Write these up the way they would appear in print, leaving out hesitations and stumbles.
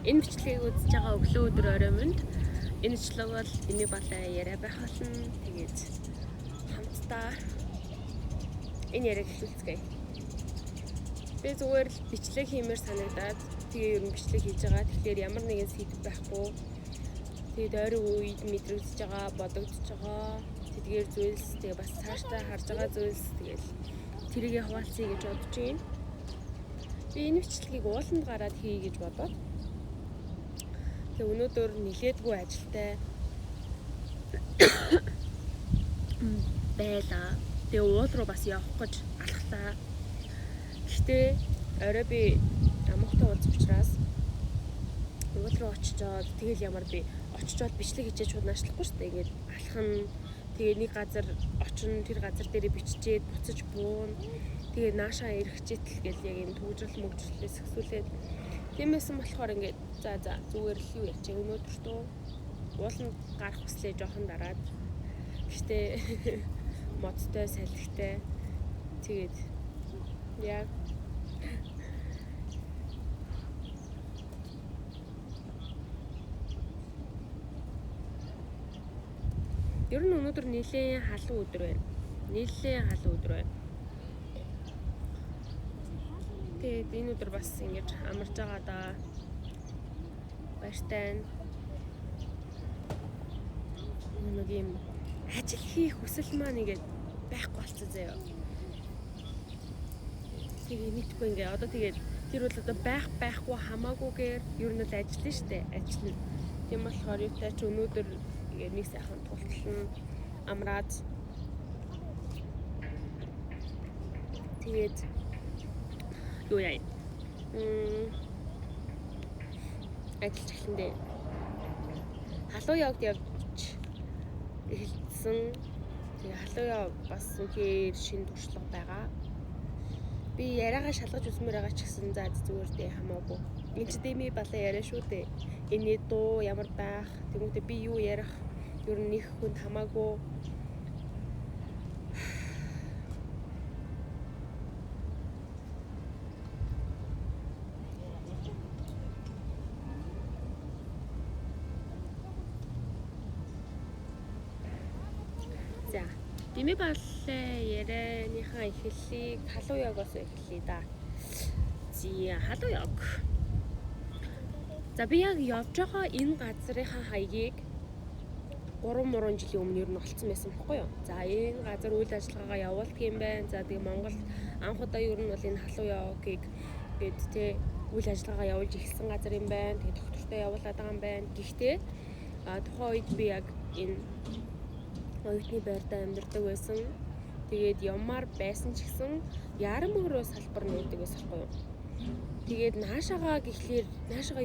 Энэ бичлэгийг үзэж байгаа өглөө өдөр орой минь энэ бичлэг бол эми балай яриа байх болно. Тэгээд хамтдаа энэ яриаг эхлүүлцгээе. Би зүгээр л бичлэг хиймээр санагдаад тэгээ ер нь бичлэг хийж байгаа. Тэгэхээр ямар нэгэн сэдв байхгүй. Тэгээд ойрын үед мэдрэгдэж байгаа, бодогдож байгаа тэдгээр зүйлс тэгээ бас цаашдаа харж байгаа зүйлс тэгэл тэрийгэ хуваалцъя гэж бодож байна. Би энэ бичлэгийг ууланд гараад хий гэж бодоод тэгээ өнөөдөр нилээдгүй ажилтай байлаа. Тэгээ уул руу бас явах гэж алхлаа. Гэхдээ орой би амгтай уулзах учраас уул руу очичоод тэгэл ямар би очичоод бичлэг хийчихэж удаашлахгүй шүү дээ. Ингээд алхан тэгээ нэг газар очино, тэр газар дээрээ биччихэд буцаж буун. Тэгээ наашаа ирэхчээтэл гэл яг юм төвжрэл мөгжрлээс хэсүүлээд тиймээсэн болохоор ингээд за зүгээр л юу яач өнөөдөр туу ууланд гарах хүслээ жоохон дараад гэхдээ модтой салхитай тэгээд яг ер нь өнөөдөр нэлээд халуун өдөр байна. Тэгээд энэ өдөр бас ингэж амарч байгаа да. Баяртай. Нэг юм ажил хийх хүсэл маань ингээд байхгүй болцсон заяа. Тэгээ мэдгүй ингээ одоо тэгээд тэр бол одоо байхгүй хамаагүйгээр ер нь л ажиллана штэ. Ажиллана. Тийм болохоор юутай ч өнөөдөр ингээ нэг сайхан тултлан амраад тэгээд юу яа. Ажиллаж эхлэндээ халуун явд явж эхэлсэн. Тэгээ халуун яв бас үнэхээр шинэ туршлага байгаа. Би яриагаа шалгаж үзмээр байгаа ч гэсэн за зүгээр дээ хамаагүй. Энд ч дэми балаа яриа шүү дээ. Энэ дуу ямар байх, тэгмүүдээ би юу ярих ер нь нэг хүнд хамаагүй. За, дэми балаа ярианыхаа эхлэлийг халуун явгаас эхэллээ да. Халуун явг. За би яг явж байгаа энэ газрынхаа хаягийг 3 жилийн өмнө ер нь олцсон байсан байхгүй юу? За энэ газар үйл ажиллагаагаа явуулдаг юм байна. За тэгээ Монгол анх удаа ер нь бол энэ халуун явгийг гээд тэ үйл ажиллагаагаа явуулж эхэлсэн газар юм байна. Тэгээ доктортой явуулаад байгаа юм байна. Гэхдээ тухайн үед би яг энэ оюутны байртаа амьдардаг байсан. Тэгээд ямаар байсан ч гэсэн Ярамгөрөө салбар нээдэг байсан байхгүй юу? Тэгээд наашаага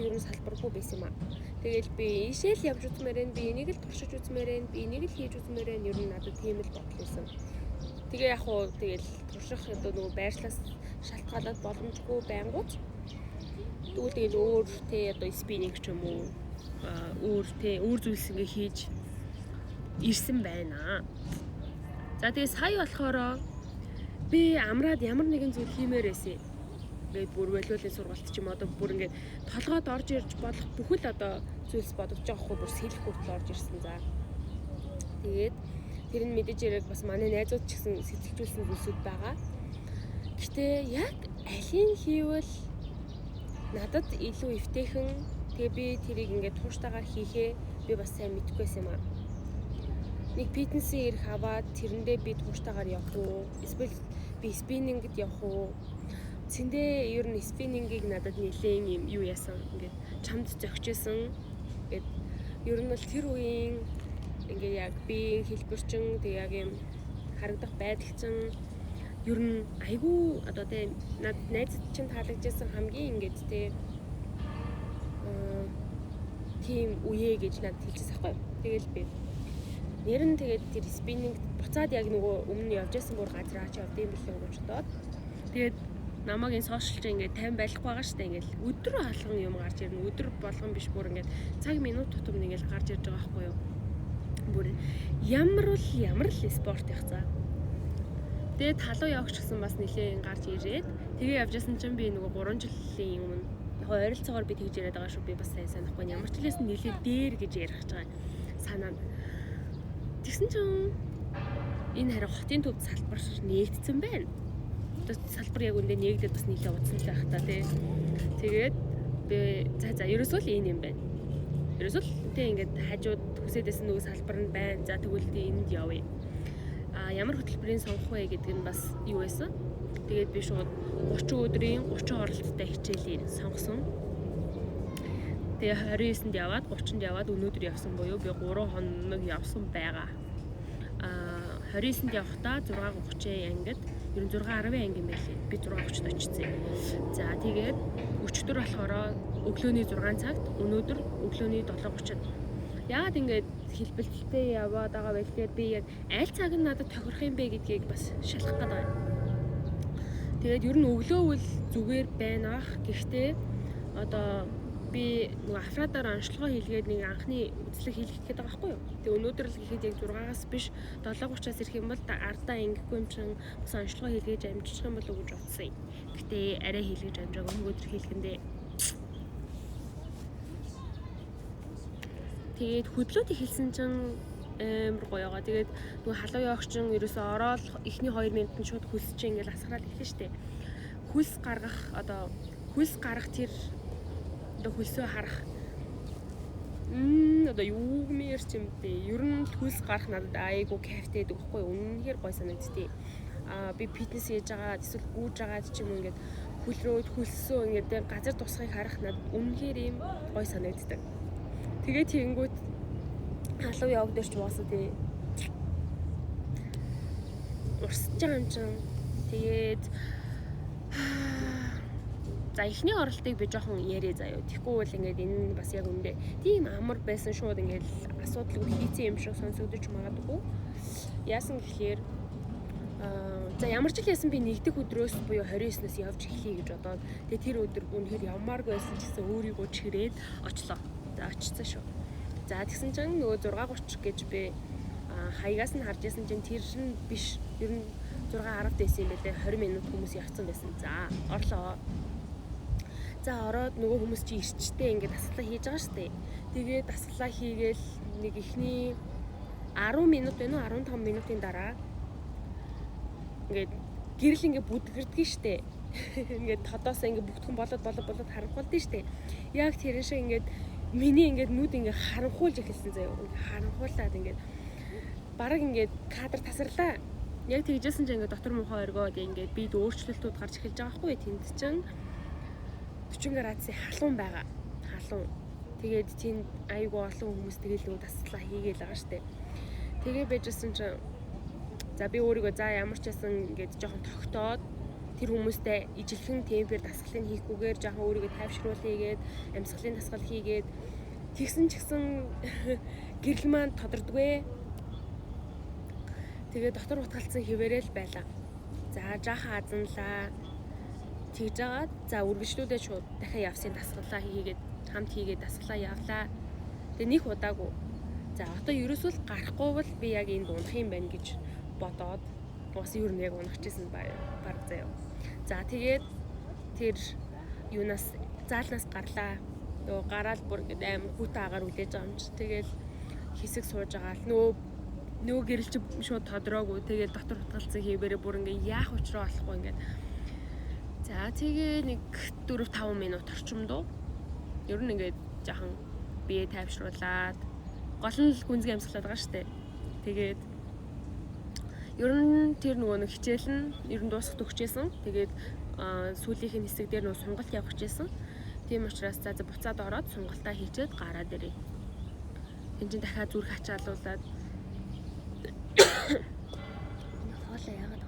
ер нь салбаргүй байсан юм аа. Тэгэл би ийшээл явж үзмээр энэ би энийг л туршиж үзмээр энэ би энийг л хийж үзмээр энэ ер нь надад тийм л бодлоосон. Тэгээ яг уу тэгэл турших одоо нөгөө байршлаас шалтгаалаад боломжгүй байнгут. Тэгвэл тэгэл өөр тэ одоо спиннинг ч юм уу өөр зүйлс ингээ хийж ирсэн байна. За тэгээ сая болохоор би амраад ямар нэгэн зүйл хиймээр байсан. Тэгээд бүр валиулын сургалт ч юм одоо бүр ингээд толгойд орж ирж болох бүхэл одоо зүйлс бодогдож байгаа хгүй бүр сэлэх хүртэл орж ирсэн за. Тэгээд тэр нь мэдээж яриг бас манай найзууд ч гэсэн сэтгэлжүүлсэн зүйлсүүд байгаа. Гэтэ яг алийг хийвэл надад илүү эвтэйхэн тэгээ би тэрийг ингээд тууштайгаар хийхээ би бас сайн мэдчихвэсэн юм аа. Нэг фитнесийн ирэх аваад тэрэндээ би тууштайгаар явах уу? Эсвэл би спиннингд явах уу? Цэндээ ер нь спиннингийг надад нэлээд юм юу яасан ингээд чамд зөгчөөсөн. Ингээд ер нь бол тэр үеийн ингээд яг би хэлбэрчин тэг яг юм харагдах байдалчин ер нь айгүй одоо тэ надад найзад чинь таалагдсан хамгийн ингээд тийм үе гэж надад хэлчихсэн байхгүй. Тэгэл би нэр нь тэгээд тэр спиннинг буцаад яг нөгөө өмнө явж байсан бүр газар аач явд юм билээ гэж бодоод тэгээд намайг энэ сошиалч ингээд 50 байхгүй байгаа штэ ингээд өдөр алган юм гарч ирнэ өдөр болгон биш бүр ингээд цаг минут тутам ингээд гарч ирж байгаа байхгүй юу бүр ямар л спорт явах цаа тэгээд халуун явах гэсэн бас нэлээд гарч ирээд тэгээ явж байсан чинь би нөгөө 3 жилийн өмнө Яг ойролцоогоор би тэгж яриад байгаа шүү. Би бас санахгүй ямар ч хэлээс нэлээд дээр гэж ярих гэж байгаа санаа. Тэгсэн чинь энэ харин хотын төвд салбар нээгдсэн байна. Салбар яг үндэ нээгдээд бас нэлээд удсан л байх та тий. Тэгээд би за ерөөсөө л энэ юм байна. Ерөөсөө л тий ингээд хажууд хүсэдээс нөгөө салбар нь байна. За тэгвэл тий энд явъя. Ямар хөтөлбөрийн сонгох вэ гэдэг нь бас юу байсан. Тэгээд би шууд 30 өдрийн 30 оролттой хичээлийг сонгосон. Тэгээ 29-нд яваад 30-нд яваад өнөөдөр явсан буюу би 3 хоног явсан байгаа. 29-нд явахдаа 6:30 ангид ер нь 6:10 анги юм байлээ. Би 6:30-д очсон. За тэгээд өчигдөр болохоор өглөөний 6 цагт, өнөөдөр өглөөний 7:30-д. Яагаад ингэж хэлбэлтэлтэй яваад байгаа вэ гэхээр би яг аль цаг нь надад тохирох юм бэ гэдгийг бас шалгах гээд байгаа. Тэгээд ер нь өглөөвөл зүгээр байна ах. Гэхдээ одоо би нөгөө афрадаар онцлогоо хийлгээд нэг анхны үзлэг хийлгэх гээд байгаа байхгүй юу. Тэгээ өнөөдөр л гэхэд яг 6-аас биш 7:30-аас ирэх юм бол ардаа ингэхгүй юм чин бас онцлогоо хийлгээж амжиж юм болов уу гэж бодсон юм. Гэхдээ арай хийлгэж амжаагүй өнөөдөр хийлгэндээ. Тэгээд хөдлөөд эхэлсэн чинь амар гоё байгаа. Тэгээд нөгөө халуун явагчин ерөөсөө ороод эхний 2 минутанд шууд хөлс чинь ингээл асгараад эхэлнэ штэ. Хөлс гарах тэр одоо хөлсөө харах. Одоо юу мээр ч юм бэ? Ер нь хөлс гарах надад айгу кайфтай байдаг байхгүй юу? Үнэхээр гоё санагдтыг. Би фитнес хийж байгаа, эсвэл гүйж байгаа ч юм уу ингээд хөл рүү хөлсөө ингээд газар тусахыг харах надад үнэхээр ийм гоё санагддаг. Тэгээ тэгэнгүүт халуун яваг дээр ч уусаа тий. Урсж байгаа юм чинь. Тэгээд за эхний оролтыг би жоохон яриа заяа. Тэгэхгүй бол ингээд энэ бас яг үндэ тийм амар байсан шууд ингээд асуудалгүй хийцэн юм шиг сонсогдож магадгүй. Яасан гэхээр за ямар ч л яасан би нэгдэх өдрөөс буюу 29-ноос явж эхлэе гэж бодоод тэгээ тэр өдөр үнэхээр явмааргүй байсан ч гэсэн өөрийгөө чирээд очлоо. За очсон шүү. За тэгсэн чинь нөгөө 6:30 гэж би хаягаас нь харж ясан чинь тэр нь биш. Ер нь 6:10 дэсэн юм байлээ. 20 минут хүмүүс явцсан байсан. За орлоо. За ороод нөгөө хүмүүс чи ирчтэй ингээд дасгалаа хийж байгаа штэ. Тэгээд дасгалаа хийгээл нэг ихний 10 минут байна уу 15 минутын дараа ингээд гэрэл ингээд бүдгэрдэг штэ. Ингээд тодоосоо ингээд бүгдхэн болоод харанхуулдаг штэ. Яг тэрэн шиг ингээд миний ингээд нүд ингээд харанхуулж эхэлсэн заяа. Харанхуулаад ингээд бараг ингээд кадр тасарлаа. Яг тэгжсэн чинь ингээд дотор муухай өргөөд ингээд бид өөрчлөлтүүд гарч эхэлж байгаа хгүй тэнд чинь 40 градусын халуун байгаа. Халуун. Тэгээд тийм айгүй олон хүмүүс тэгэл нөгөө дасгалаа хийгээл байгаа штэ. Тэгээ байжсэн чинь за би өөрийгөө за ямар ч байсан ингээд жоохон тогтоод тэр хүмүүстэй ижилхэн темпээр дасгалыг хийхгүйгээр жоохон өөрийгөө тайвшруулъя гээд амьсгалын дасгал хийгээд тэгсэн ч гэсэн гэрэл маань тодордгүй. Тэгээ дотор утгалцсан хിവэрэл байлаа. За жаахан азанлаа. Тэгж жагаад за үргэлжлүүлээд шууд дахиад явсан дасгалаа хийгээд хамт хийгээд дасгалаа явлаа. Тэгээ нэг удаагүй. За одоо ерөөсөө л гарахгүй бол би яг энд унах юм байна гэж бодоод бас юу нэг унахчихсан баг заяа. За тэгээд тэр юунаас заалнаас гарлаа. Нөгөө гараад бүр ингэ амар хүүтэн агаар үлээж байгаа юм чи. Тэгэл хэсэг сууж байгаа л нөгөө гэрэлч шууд тодроогүй. Тэгээд дотор утгалцсан хийвэрээ бүр ингэ яах учраа болохгүй ингэ. За тэгээ нэг 4-5 минут орчимдоо ер нь ингээд жахан бие тайвшруулад гол нь гүнзгий амьсгалаад байгаа штэ. Тэгээд ер нь тэр нөгөө нэг хичээл нь ер нь дуусах төгчээсэн. Тэгээд сүүлийнх нь хэсэг дээр нөгөө сонголт явах гэжсэн. Тийм учраас за буцаад ороод сонголтоо хийчихэд гараад ирээ. Энд чинь дахиад зүрх ачаалуулаад хоолоо яагаад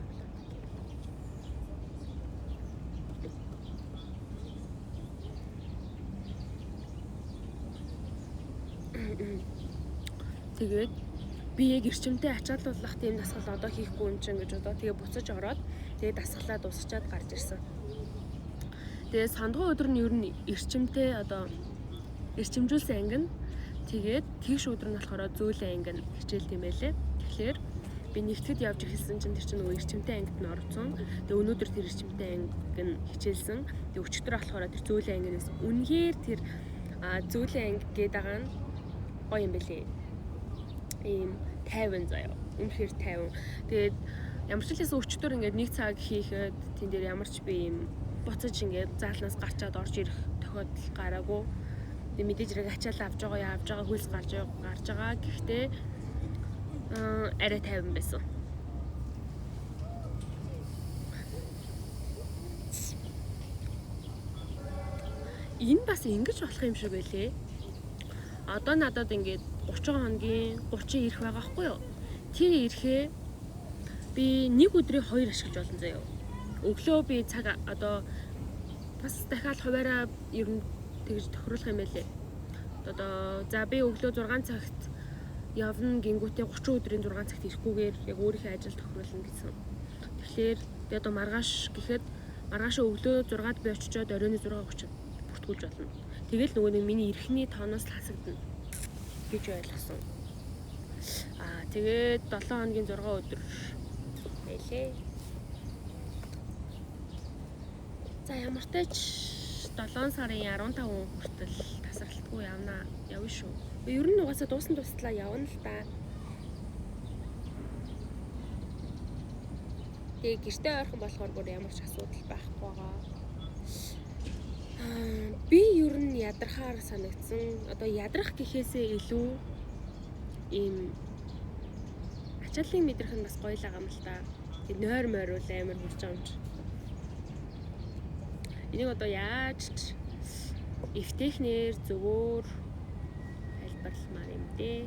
тэгээд би яг эрчимтэй ачаалуулах тийм дасгал одоо хийхгүй юм чинь гэж бодоо. Тэгээ буцаж ороод тэгээ дасгалаа дуусчаад гарч ирсэн. Тэгээ сандгуу өдөр нь ер нь эрчимтэй одоо эрчимжүүлсэн анги нь тэгээд тэгш өдөр нь болохоор зөөлөн анги нь хичээл тийм байлээ. Тэгэхээр би нэгтгэд явж эхэлсэн чинь тэр чинь нөгөө эрчимтэй ангид нь орсон. Тэгээ өнөөдөр тэр эрчимтэй анги нь хичээлсэн. Тэгээ өчигдөр болохоор тэр зөүлийн анги нэс. Үнэхээр тэр зөүлийн анги гээд байгаа нь гоё юм бэлээ. Ийм тайван заяа. Үнэхээр тайван. Тэгээд ямар ч хэлээс өчигдөр ингээд нэг цаг хийхэд тэн дээр ямар ч би ийм буцаж ингээд заалнаас гарчаад орж ирэх тохиолдол гараагүй. Тэгээ мэдээж хэрэг ачаалал авж байгаа хөлс гарч байгаа. Гэхдээ арай тайван байсан. Энэ бас ингэж болох юм шиг байлээ. Одоо надад ингээд 30 хоногийн 30 ирэх байгаа хгүй юу? Тэр ирэхээ би нэг өдрийн 2 ашиглаж болно заяа. Өглөө би цаг одоо бас дахиад хуваараа ер нь тэгж тохируулах юм байлээ. Одоо за би өглөө 6 цагт явна гингүүтээ 30 өдрийн 6 цагт ирэхгүйгээр яг өөрийнхөө ажил тохируулна гэсэн. Тэгэхээр би одоо маргааш гэхэд маргаашаа өглөө 6-д би очичоод оройн 6:30-д бүртгүүлж болно. Тэгэл нөгөө нэг миний эрхний тооноос л хасагдана гэж ойлгосон. Тэгээд 7 хоногийн 6 өдөр байлээ. За ямар ч тач 7 сарын 15 хүртэл тасралтгүй явна шүү. Ер нь угаасаа дуусан туслаа явна л та. Тэгээ гэртээ ойрхон болохоор бүр ямар ч асуудал байхгүй байгаа. Би ер нь ядрахаар санагдсан. Одоо ядрах гэхээсээ илүү ийм ачааллыг мэдрэх нь бас гоё л байгаа юм л та. Тэгээ нойр мойруул амар хүрч байгаа юм чи. Энийг одоо яаж ч эвтэхнэр зөвөр хэлбэрлэмээр юм дээ.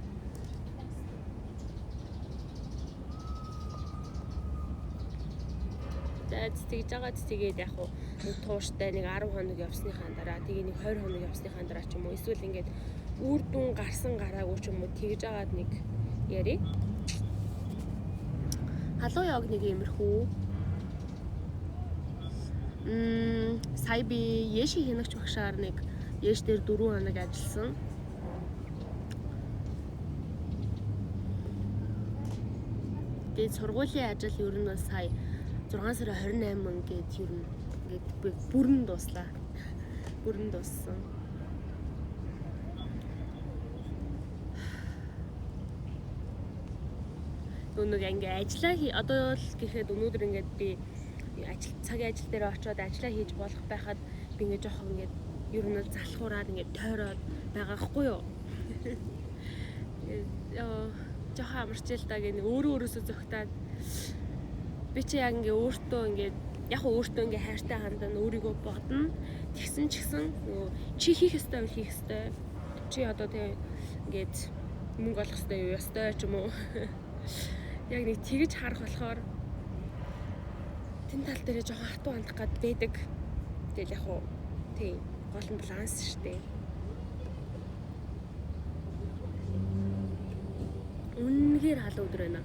За тэгж байгаа тэгээд яг хуу нэг тууштай нэг 10 хоног явсныхаа дараа тэгээ нэг 20 хоног явсныхаа дараа ч юм уу эсвэл ингээд үр дүн гарсан гараагүй ч юм уу тэгж агаад нэг яри. Халуун яг нэг иймэрхүү. Сая би Яши хянагч багшаар нэг Яш дээр 4 хоног ажилласан. Тэгээд сургуулийн ажил ер нь бас сая 6 сарын 28 гээд ер нь ингээд бүрэн дуслаа. Бүрэн дууссан. Өнөөдөр ингээ ажиллаа одоо л гэхэд өнөөдөр ингээд би цагийн ажил дээр очиод ажиллаа хийж болох байхад би ингээ жоохон ингээд ер нь залхуураад ингээ тойроод байгаа хгүй юу. Жоохон амарчил та гэнэ өөрөөсөө зөгтаад би чи яг ингээ өөртөө ингээ яг өөртөө ингээ хайртай хандана өөрийгөө бодно. Тэгсэн ч гэсэн нөгөө чи хийх ёстой үйл хийх ёстой. Чи одоо тэг ингээд мөнгө олох ёстой юу ёстой ч юм уу. Яг нэг тэгж харах болохоор тэн тал дээр жоохон хатуу хандах гад байдаг. Тэгэл яг уу тийм гол нь баланс шүү дээ. Үнэхээр халуун өдөр байна.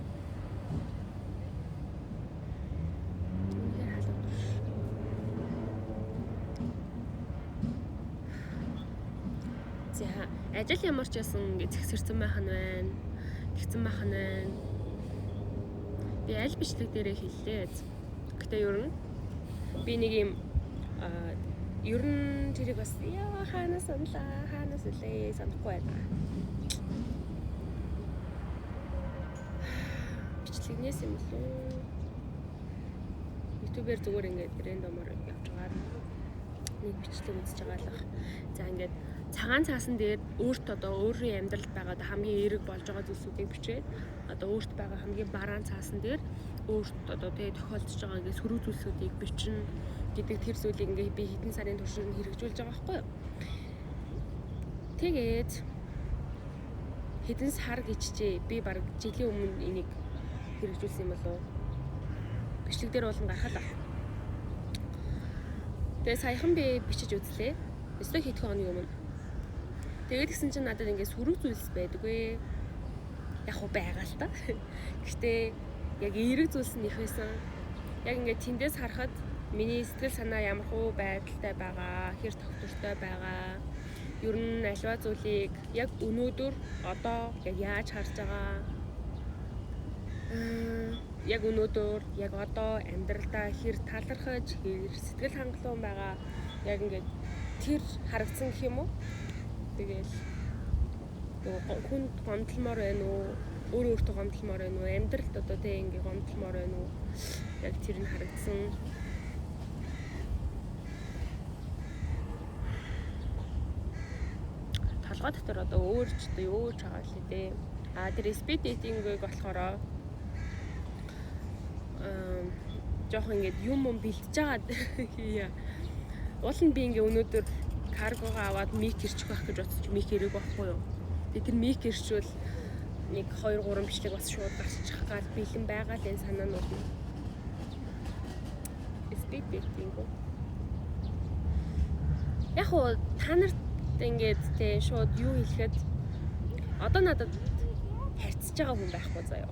За ажил ямар ч байсан ингэ зэгсэрсэн байх нь байна. Тэгсэн байх нь байна. Би аль бичлэг дээрээ хэллээ. Гэтэ ер нь би нэг юм ер нь тэрийг бас хаанаас унлаа хаанаас үлээ санахгүй байна. Бичлэгнээс юм лөө. YouTube-ээр зүгээр ингээд рэндомор явж байгаа. Нэг бичлэг үзэж байгаа л. За ингээд цагаан цаасан дээр өөрт одоо өөрийн амьдралд байгаа хамгийн эерэг болж байгаа зүйлсүүдийг бичээд одоо өөрт байгаа хамгийн бараан цаасан дээр өөрт одоо тэгээ тохиолдож байгаа ингээд сөрөг зүйлсүүдийг бичнэ гэдэг тэр зүйлийг ингээд би хэдэн сарын туршид хэрэгжүүлж байгаа байхгүй юу. Тэгээд хэдэн сар гэжчээ би баг жилийн өмнө энийг хэрэгжүүлсэн юм болов. Бичлэг дээр болон гарахад. Тэгээ саяхан би бичиж үзлээ. Өстө хэдхэн хоногийн өмнө. Тэгээд гисэн чинь надад ингээд сөрөг зүйлс байдаггүй. Яг уу байгаа л та. Гэхдээ яг эерэг зүйлс нь их байсан. Яг ингээд тэндээс харахад миний сэтгэл санаа ямар хуу байдалтай байгаа, хэр тогтвортой байгаа. Ер нь альва зүйлийг яг өнөөдөр одоо яг яаж харж байгаа. Яг өнөөдөр яг одоо амьдралдаа хэр талархаж, хэр сэтгэл хангалуун байгаа яг ингээд тэр харагдсан гэх юм уу? Тэгэл хүнд гомдлмоор байна уу? Өөртөө гомдлмоор байна уу? Амьдралд одоо тэг ингээд гомдлмоор байна уу? Яг тэр нь харагдсан. Толгой дотор одоо өөр ч байгаа л дээ. Тэр speed dating-ийг болохоор жоох ингээд юм бэлтэж жагаад уул нь би ингээ өнөөдөр каргогаа аваад мик ирчих байх гэж бодсоч мик ирэх байхгүй юу. Тэгээ тэр мик ирчвэл нэг 2 3 бичлэг бас шууд гарчих гал бэлэн байгаа л энэ санаанууд нь. Speed dating. Яг уу та нарт ингээд тэ шууд юу хэлэхэд одоо надад харьцаж байгаа хүн байхгүй заяа.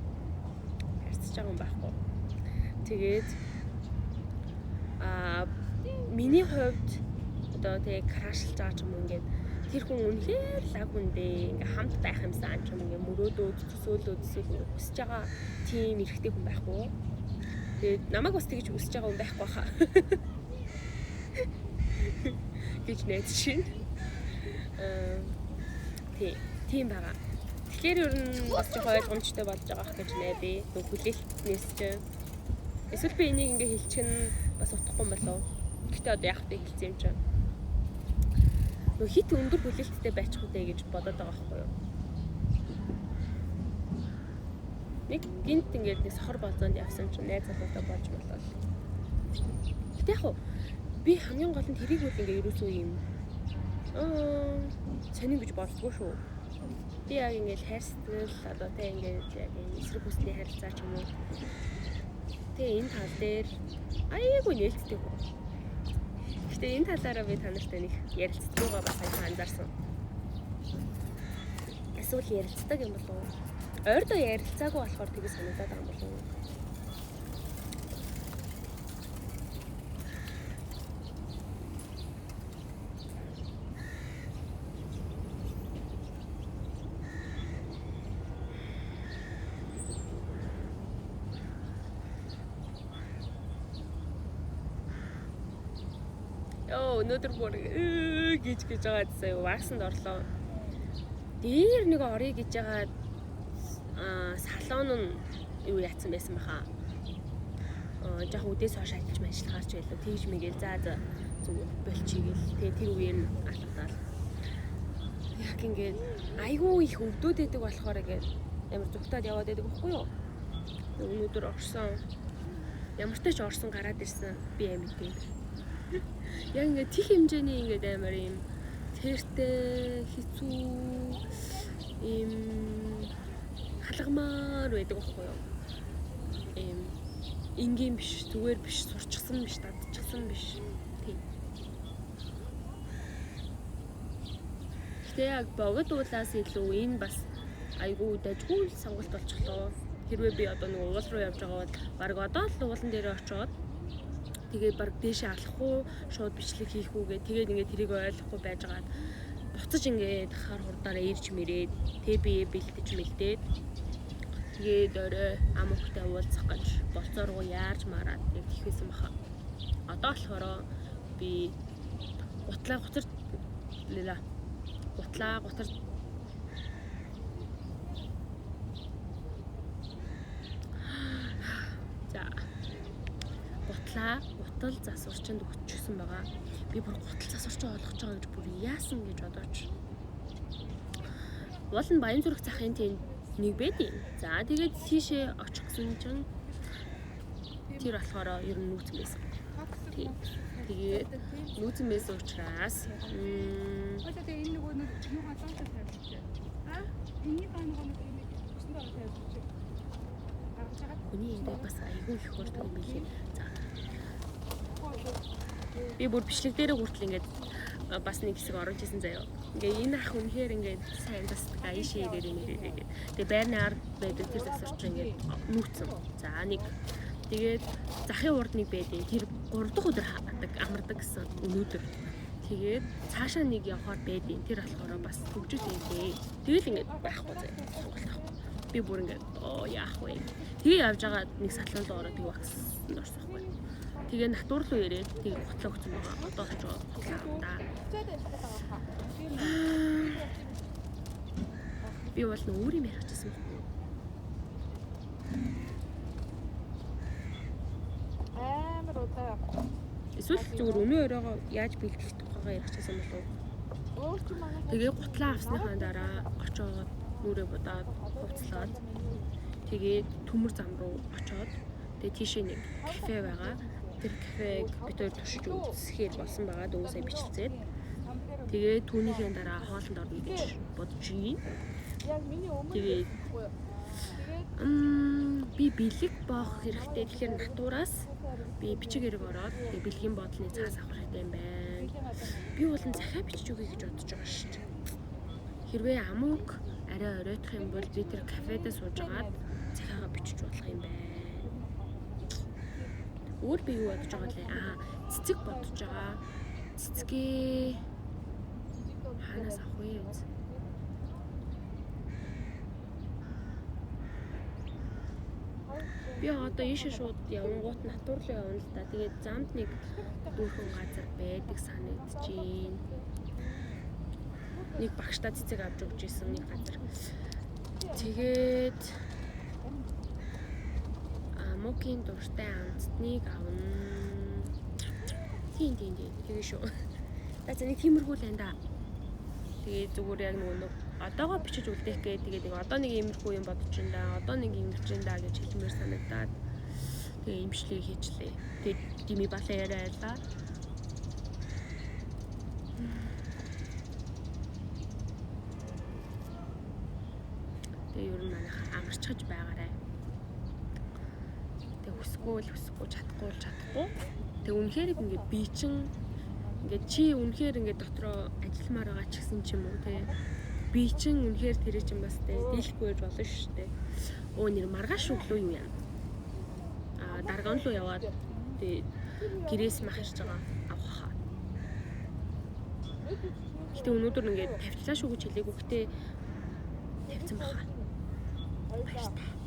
Харьцаж байгаа хүн байхгүй. Тэгээд миний хувьд одоо тэг крашлж байгаа ч юм уу ингээд тэр хүн үнэхээр лаг хүндээ ингээ хамт байх юмсан ч юм ингээ мөрөөдөөд төсөөлөөд хүсэж байгаа тийм эрхтэй хүн байхгүй. Тэгээд намайг бас тэгж хүсэж байгаа хүн байхгүй хаа. гэж найдаж шин. Тийм байгаа. Тэгэхээр ер нь бас жоохон ойлгомжтой болж байгаа гэж найдаа. Нөх хүлээлтнээс чинь эсвэл би энийг ингээ хэлчих нь бас утгагүй юм болов. Гэхдээ одоо яг тэ хэлсэн юм чинь. Нөх хит өндөр хүлээлттэй байчих үдэ гэж бодоод байгаа байхгүй юу? Нэг гинт ингээд нэг сохор болзоонд явсан чинь найз залуутай болж болол. Гэтэ яг би хамгийн гол нь тэрийг үл ингээ ерөөсөө юм сонин гэж боддгоо шүү. Би яг ингээд хайрцагт одоо тэ ингээд яг эсрэг хүсний харилцаа ч юм уу. Тэгээ энэ тал дээр айгүй нээлттэй хөө. Гэтэ энэ талаараа би та нартай нэг ярилцлагаа бас сайн анзаарсан. Эсвэл ярилцдаг юм болов уу? Ойрдоо ярилцаагүй болохоор тэгээ санагдаад байгаа юм болов уу? Өнөөдөр бүр гэж байгаа гэсэн ваксанд орлоо. Дээр нэг орё гэж байгаа салон нь юу яатсан байсан баха. Жах үдээс хойш ажиллаж байлаа. Тэгж мэгэл за зүгээр болчихъя гэл. Тэгээ тэр үеэр нь алхадаад. Яг ингээд айгүй их өвдөд байдаг болохоор ингээд ямар зүгтаад яваад байдаг байхгүй юу? Өнөөдөр орсон. Ямар ч тач орсон гараад ирсэн би амитээ. Яг ингээд тех хэмжээний ингээд амар юм тэртэй хэцүү юм халагмаар байдаг байхгүй юу? Ингийн биш, зүгээр биш, сурчсан биш, дадчихсан биш. Тийм. Гэтэ яг богд уулаас илүү энэ бас айгүй дажгүй сонголт болчихлоо. Хэрвээ би одоо нэг уул руу явж байгаа бол баг одоо л уулан дээр очиод тэгээ баг дээшээ алах уу, шууд бичлэг хийх үү гэ тэгээд ингээд тэрийг ойлгохгүй байжгаад буцаж ингээд хар хурдаараа ирж мэрээд тэг бие бэлтэж мэлдээд тэгээд орой ам хөхтэй уулзах гэж болцооргоо яарж мараад яг тийхээсэн баха. Одоо болохоор би гутлаа гутар гутал засварчанд өчсөн байгаа. Би бүр гутал засварчин ойлгож байгаа гэж бүр яасан гэж бодооч. Уул нь Баянзүрх захын тэнд нэг байдیں۔ За тэгээд тийшээ очих гэсэн чинь тэр болохоор ер нь нүүцэн байсан. Тэгээд нүүцэн байсан учраас одоо энэ нөгөө юу хатаалтаа тавьчих. Энэний баангаа нэг өсөн доо тавьчих. Хүний энэ бас айгүй их хурдан юм билээ. За. Би бүр бичлэг дээрээ хүртэл ингээд бас нэг хэсэг оруулж исэн заяа. Ингээ энэ ах үнэхээр ингээд сайн тасдаг аашээ дээр нэрээ. Тэгээ байрны ард байдаг тэр засварч ингээд нүүцэн. За нэг тэгээд захын урд нэг байдیں۔ Тэр 3 дахь өдөр амардаг гэсэн өнөөдөр. Тэгээд цаашаа нэг явахаар байдیں۔ Тэр болохоор бас хөгжил хийлээ. Тэгэл ингээд байхгүй заяа. Сонголт авах. Би бүр ингээд яах вэ. Тэгээ явж байгаа нэг салон руу ороод тэгээ вакснд орсон байхгүй. Тэгээ натур руу ирээд тэгээ готлоо өгсөн байгаа. Одоо очиж готлоо аваа. Би бол нөө өөр юм яриачсан байхгүй. амар удаа. Эсвэл зүгээр өнөө өрөөгөө яаж бэлтгэх тухайгаа яриачсан болов уу? Тэгээ готлоо авсныхаа дараа очоод нүрээ будаад хувцлаад тэгээд төмөр зам руу очоод тэгээд тийшээ нэг кафе байгаа. Тэр кафег бид хоёр туршиж үзэхээр болсон байгаа. Дөөсөө бичлцээд. Тэгээд түүнийхээ дараа хоолнд орно гэж бодож байна. Тэгээд би бэлэг боох хэрэгтэй. Тэгэхээр натураас би бичиг хэрэг ороод тэгээд бэлгийн бодлын цаас авах хэрэгтэй юм байна. Би болон захиа бичиж өгье гэж бодож байгаа шүү дээ. Хэрвээ амууг арай оройтох юм бол би тэр кафедээ суужгаад захиагаа бичиж болох юм байна. Өөр би юу бодож байгаа лээ? Цэцэг бодож байгаа. Цэцгээ хаанаас авах вэ? Би одоо ийшээ шууд явангуут натур руу явна л да. Тэгээд замд нэг дүүрхэн газар байдаг санагдаж байна. Нэг багштай цэцэг авч өгч ирсэн нэг газар. Тэгээд мокийн дуртай амтныг авна. Тийм. Тэгээ шүү. За нэг тиймэрхүү л энэ да. Тэгээ зүгээр яг нөгөө одоогоо бичиж үлдээх гээ. Тэгээд нэг одоо нэг иймэрхүү юм бодож байна да. Одоо нэг ингэж байна да гэж хэлмээр санагдаад тэгээ имшлийг хийчлээ. Тэгээд дими балаа яриалаа. Тэгээ ер нь манайха амарчхаж байгаарай. Тэгээ хүсэхгүй чадахгүй. Тэгээ үнэхээр ингээд би чин ингээд чи үнэхээр ингээд дотроо ажилламаар байгаа ч гэсэн ч юм уу те. Би чин үнэхээр тэр чинь бас те дийлэхгүй байж болно шүү дээ. Нэр маргааш өглөө юу яа. Дарган руу яваад тэгээ гэрээс мах ирж байгаа авах. Гэтэ өнөөдөр ингээд тавьчлаа шүү гэж хэлээгүү. Гэтэ тавьсан баха. Баяртай.